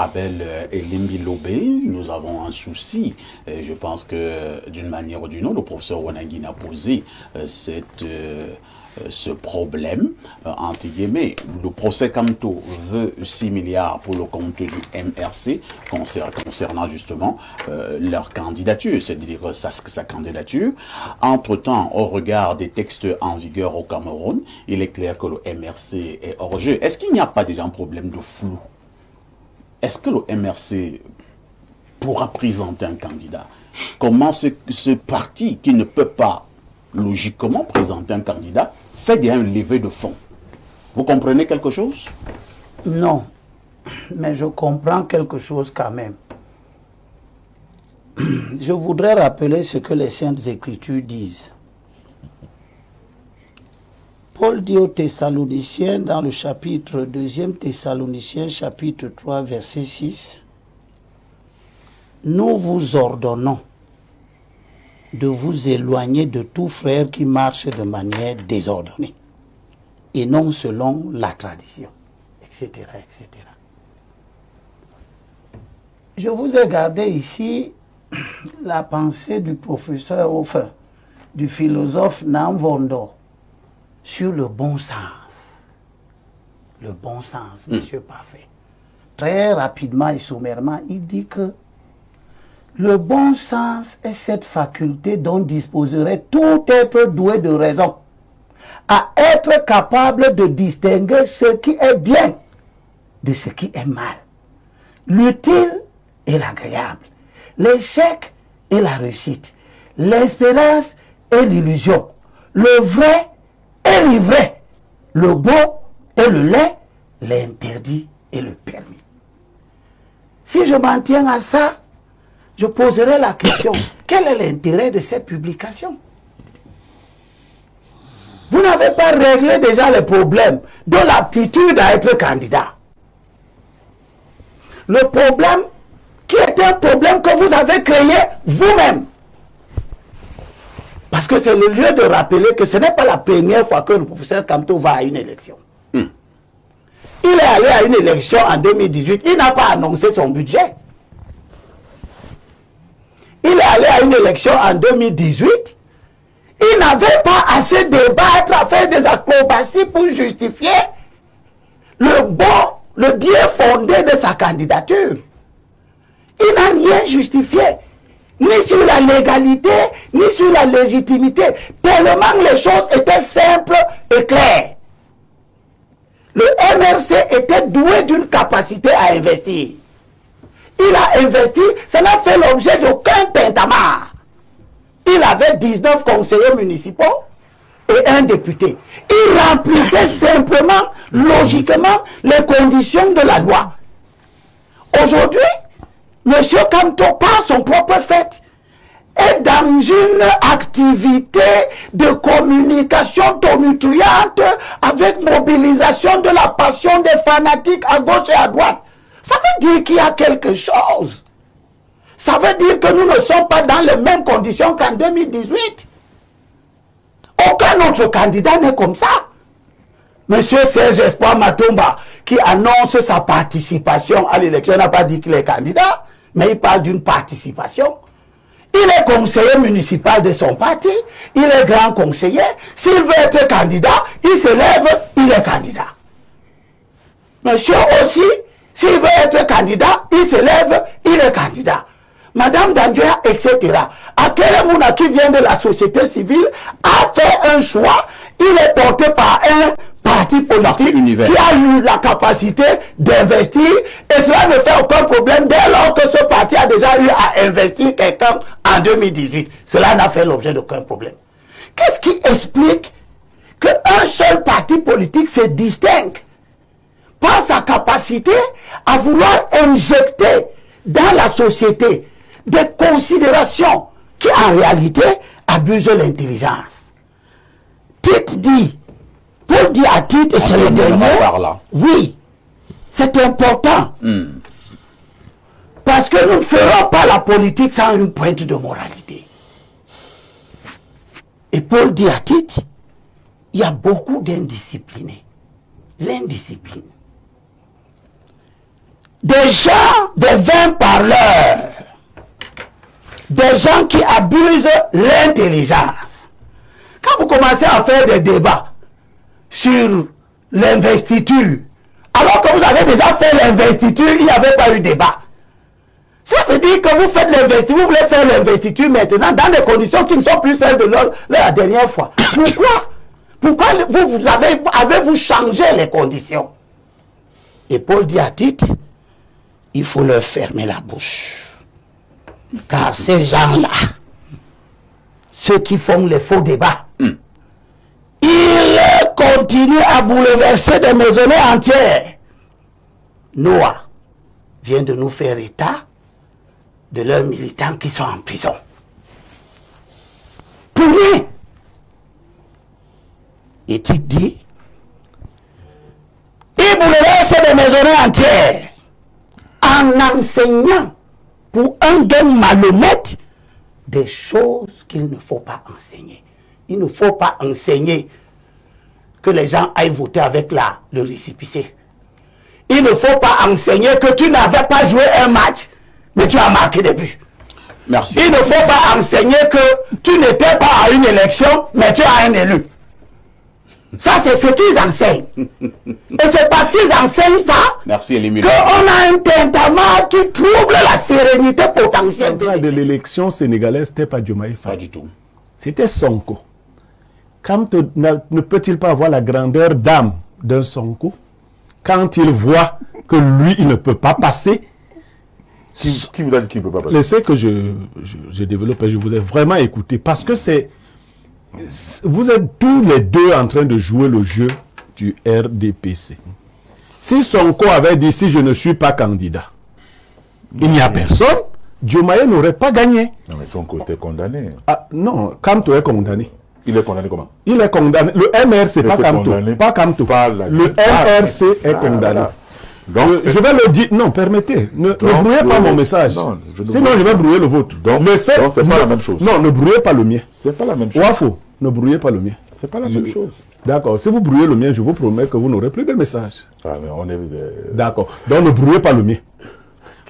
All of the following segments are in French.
Abel Elimbi Lobé, nous avons un souci. Je pense que d'une manière ou d'une autre, le professeur Wanagin a posé ce problème, entre guillemets. Le procès Kamto veut 6 milliards pour le compte du MRC concernant justement leur candidature, c'est-à-dire sa candidature. Entre-temps, au regard des textes en vigueur au Cameroun, il est clair que le MRC est hors jeu. Est-ce qu'il n'y a pas déjà un problème de flou? Est-ce que le MRC pourra présenter un candidat? Comment ce parti qui ne peut pas logiquement présenter un candidat fait bien une levée de fonds? Vous comprenez quelque chose? Non, mais je comprends quelque chose quand même. Je voudrais rappeler ce que les Saintes Écritures disent. Paul dit aux Thessaloniciens dans le chapitre 2 Thessaloniciens, chapitre 3, verset 6, « Nous vous ordonnons de vous éloigner de tout frère qui marche de manière désordonnée, et non selon la tradition, etc., etc. » Je vous ai gardé ici la pensée du professeur, enfin, du philosophe Namvondo, sur le bon sens. Le bon sens, monsieur Parfait. Très rapidement et sommairement, il dit que le bon sens est cette faculté dont disposerait tout être doué de raison, à être capable de distinguer ce qui est bien de ce qui est mal, l'utile et l'agréable, l'échec et la réussite, l'espérance et l'illusion, le vrai et l'ivraie, le beau et le laid, l'interdit et le permis. Si je m'en tiens à ça, je poserai la question, quel est l'intérêt de cette publication? Vous n'avez pas réglé déjà les problèmes de l'aptitude à être candidat. Le problème qui est un problème que vous avez créé vous-même. Parce que c'est le lieu de rappeler que ce n'est pas la première fois que le professeur Kamto va à une élection. Il est allé à une élection en 2018, il n'a pas annoncé son budget. Il est allé à une élection en 2018, il n'avait pas assez débattre, à faire des acrobaties pour justifier le bien fondé de sa candidature. Il n'a rien justifié, ni sur la légalité, ni sur la légitimité, tellement les choses étaient simples et claires. Le MRC était doué d'une capacité à investir. Il a investi, ça n'a fait l'objet d'aucun tintamarre. Il avait 19 conseillers municipaux et un député. Il remplissait simplement, logiquement, les conditions de la loi. Aujourd'hui, M. Kamto, par son propre fait, est dans une activité de communication tonitruante avec mobilisation de la passion des fanatiques à gauche et à droite. Ça veut dire qu'il y a quelque chose. Ça veut dire que nous ne sommes pas dans les mêmes conditions qu'en 2018. Aucun autre candidat n'est comme ça. Monsieur Serge Espoir Matomba, qui annonce sa participation à l'élection, n'a pas dit qu'il est candidat, mais il parle d'une participation. Il est conseiller municipal de son parti, il est grand conseiller. S'il veut être candidat, il se lève, il est candidat. Monsieur aussi, s'il veut être candidat, il se lève, il est candidat. Madame Danduya, etc. Akere Mouna, qui vient de la société civile, a fait un choix. Il est porté par un parti politique qui a eu la capacité d'investir, et cela ne fait aucun problème dès lors que ce parti a déjà eu à investir quelqu'un en 2018. Cela n'a fait l'objet d'aucun problème. Qu'est-ce qui explique qu'un seul parti politique se distingue par sa capacité à vouloir injecter dans la société des considérations qui en réalité abusent l'intelligence? Tite dit, pour dire à Tite, et c'est le dernier, oui, c'est important. Parce que nous ne ferons pas la politique sans une pointe de moralité. Et Paul dit à Tite, il y a beaucoup d'indisciplinés. L'indiscipline. des gens, des vins parleurs, des gens qui abusent l'intelligence. Quand vous commencez à faire des débats sur l'investiture, alors que vous avez déjà fait l'investiture, il n'y avait pas eu de débat. Ça veut dire que vous faites l'investiture, vous voulez faire l'investiture maintenant dans des conditions qui ne sont plus celles de la dernière fois. Pourquoi avez-vous changé les conditions? Et Paul dit à Tite, il faut leur fermer la bouche. Car ces gens-là, ceux qui font les faux débats, ils continuent à bouleverser des maisonnées entières. Noah vient de nous faire état de leurs militants qui sont en prison. Pour rien. Et tu dis, ils bouleversent des maisonnées entières en enseignant pour un gain malhonnête des choses qu'il ne faut pas enseigner. Il ne faut pas enseigner que les gens aillent voter avec le récépissé. Il ne faut pas enseigner que tu n'avais pas joué un match, mais tu as marqué des buts. Merci. Il ne faut pas enseigner que tu n'étais pas à une élection, mais tu as un élu. Ça, c'est ce qu'ils enseignent. Et c'est parce qu'ils enseignent ça qu'on a un tintamarre qui trouble la sérénité potentielle de l'élection sénégalaise. C'était pas Diomaye Faye. Pas du tout. C'était Sonko. Quand ne peut-il pas avoir la grandeur d'âme d'un Sonko quand il voit que lui, il ne peut pas passer? Qui vous a dit qu'il ne peut pas passer? Laissez que je développe et je vous ai vraiment écouté. Parce que vous êtes tous les deux en train de jouer le jeu du RDPC. Si Sonko avait dit, si je ne suis pas candidat, il n'y a personne, Diomaye n'aurait pas gagné. Non, mais Sonko était condamné. Ah, non, Kamto est condamné. Il est condamné comment? Il est condamné. Le MRC, pas Kamto. Pas Kamto. Le MRC est condamné. Donc, je vais le dire. Non, permettez. Ne brouillez pas mon message. Non, sinon, je vais brouiller le vôtre. Donc, c'est pas la même chose. Non, ne brouillez pas le mien. C'est pas la même chose. Wafo, ne brouillez pas le mien. C'est pas la même chose. D'accord. Si vous brouillez le mien, je vous promets que vous n'aurez plus de message. Ah, mais on est... D'accord. Donc, ne brouillez pas le mien.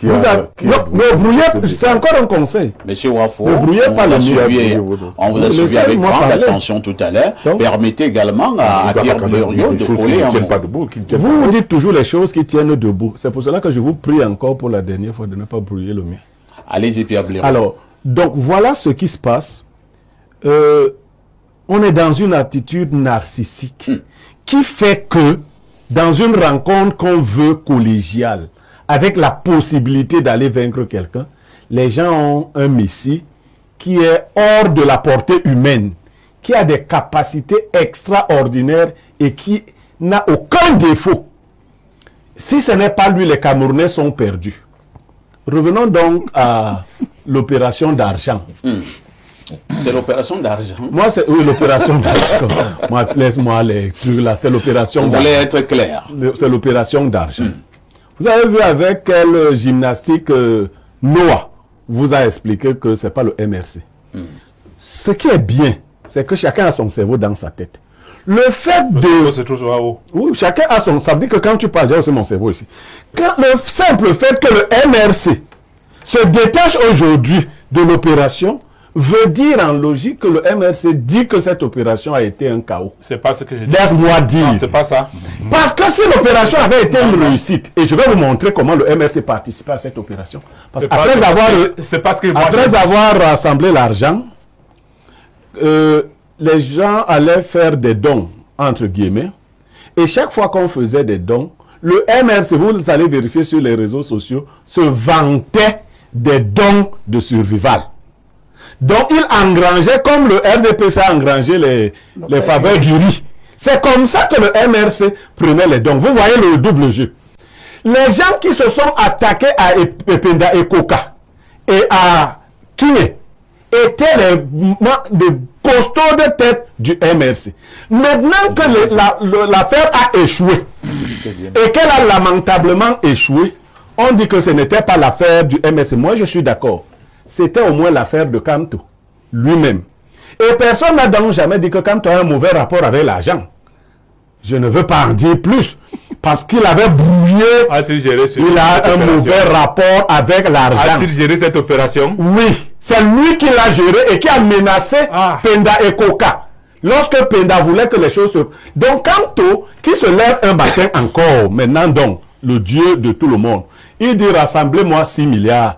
Ne brouillez, c'est encore un conseil. Monsieur Wafo, ne brouillez pas le mien. On vous a suivi avec grande attention tout à l'heure. Permettez également à Pierre Blériot de coller un mot. Vous dites toujours les choses qui tiennent debout. C'est pour cela que je vous prie encore pour la dernière fois de ne pas brouiller le mien. Allez-y, Pierre Blériot. Alors, donc voilà ce qui se passe. On est dans une attitude narcissique qui fait que dans une rencontre qu'on veut collégiale, avec la possibilité d'aller vaincre quelqu'un, les gens ont un messie qui est hors de la portée humaine, qui a des capacités extraordinaires et qui n'a aucun défaut. Si ce n'est pas lui, les Camerounais sont perdus. Revenons donc à l'opération d'argent. C'est l'opération d'argent. Moi, c'est l'opération d'argent. Moi, laisse-moi les trucs là. C'est l'opération d'argent. Vous voulez être clair. C'est l'opération d'argent. Vous avez vu avec quelle gymnastique Noah vous a expliqué que ce n'est pas le MRC. Ce qui est bien, c'est que chacun a son cerveau dans sa tête. Le fait de... C'est toujours là-haut. Oui, chacun a son... Ça veut dire que quand tu parles, j'ai aussi mon cerveau ici. Le simple fait que le MRC se détache aujourd'hui de l'opération veut dire en logique que le MRC dit que cette opération a été un chaos. C'est pas ce que j'ai dit. Laisse-moi dire. Non, c'est pas ça. Parce que si l'opération avait été une réussite, et je vais vous montrer comment le MRC participait à cette opération. Parce qu'après avoir rassemblé l'argent, les gens allaient faire des dons, entre guillemets, et chaque fois qu'on faisait des dons, le MRC, vous allez vérifier sur les réseaux sociaux, se vantait des dons de survival. Donc, il engrangeait, comme le RDPC a engrangé les faveurs du riz. C'est comme ça que le MRC prenait les dons. Vous voyez le double jeu. Les gens qui se sont attaqués à Ependa et Koka et à Kiné étaient les costauds de tête du MRC. Maintenant que l'affaire a échoué et qu'elle a lamentablement échoué, on dit que ce n'était pas l'affaire du MRC. Moi, je suis d'accord. C'était au moins l'affaire de Kamto, lui-même. Et personne n'a donc jamais dit que Kamto a un mauvais rapport avec l'argent. Je ne veux pas en dire plus. parce qu'il avait brouillé, A-t-il géré il a un mauvais rapport avec l'argent. A-t-il géré cette opération? Oui, c'est lui qui l'a géré et qui a menacé Penda et Koka. Lorsque Penda voulait que les choses se... Donc, Kamto, qui se lève un matin encore, maintenant donc, le Dieu de tout le monde, il dit, rassemblez-moi 6 milliards.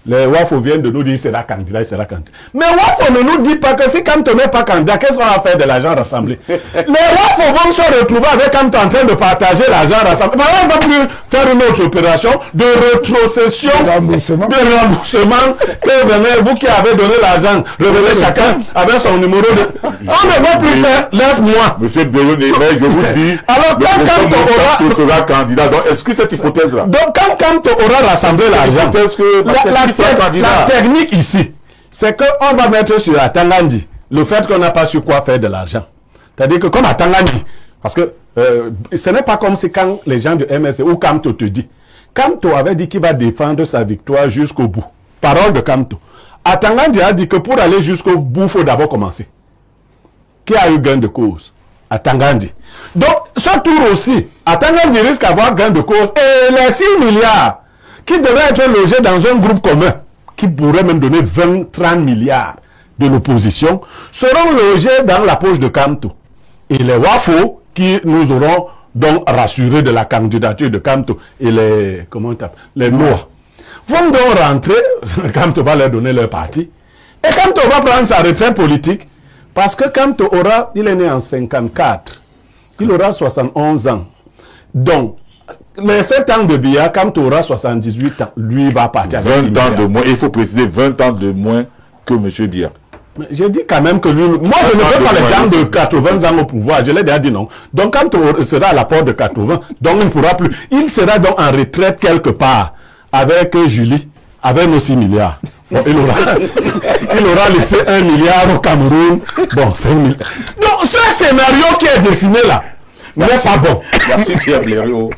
Les Wafo viennent de nous dire, il sera candidat, il sera candidat. Mais Wafo ne nous dit pas que si Kamto n'est pas candidat, qu'est-ce qu'on va faire de l'argent rassemblé? Les Wafo vont se retrouver avec Kamto en train de partager l'argent rassemblé. Mais on ne va plus faire une autre opération de rétrocession, de remboursement, que venez, vous qui avez donné l'argent, revenez chacun avec son numéro de... On ne va plus faire, laisse-moi. Monsieur Béyon, mais je vous dis, alors, quand Kamto sera candidat. Donc, est-ce que cette hypothèse-là? Donc, quand Kamto aura rassemblé l'argent, la technique ici, c'est qu'on va mettre sur la Tangandi le fait qu'on n'a pas su quoi faire de l'argent. C'est-à-dire que comme à Tangandi, parce que ce n'est pas comme si quand les gens du MRC ou Kamto te dit, Kamto avait dit qu'il va défendre sa victoire jusqu'au bout. Parole de Kamto. À Tangandi a dit que pour aller jusqu'au bout, il faut d'abord commencer. Qui a eu gain de cause? À Tangandi. Donc, ce tour aussi, à Tangandi risque d'avoir gain de cause. Et les 6 milliards qui devraient être logés dans un groupe commun, qui pourrait même donner 20-30 milliards de l'opposition, seront logés dans la poche de Kamto. Et les Wafo, qui nous auront donc rassurés de la candidature de Kamto, et les, comment on appelle, les Noirs, vont donc rentrer, Kamto va leur donner leur parti, et Kamto va prendre sa retraite politique, parce que Kamto aura, il est né en 54, il aura 71 ans. Donc, les 7 ans de Biya, Kamto aura 78 ans, lui va partir avec 20 ans de moins, il faut préciser 20 ans de moins que M. Biya. J'ai dit quand même que lui, moi je ne veux pas les gens de 80 ans au pouvoir, je l'ai déjà dit non. Donc quand sera à la porte de 80, donc il ne pourra plus. Il sera donc en retraite quelque part avec Julie, avec nos 6 milliards. Bon, il aura laissé 1 milliard au Cameroun. Bon, 5 milliards. Donc ce scénario qui est dessiné là n'est pas bon. Merci Pierre Blériot.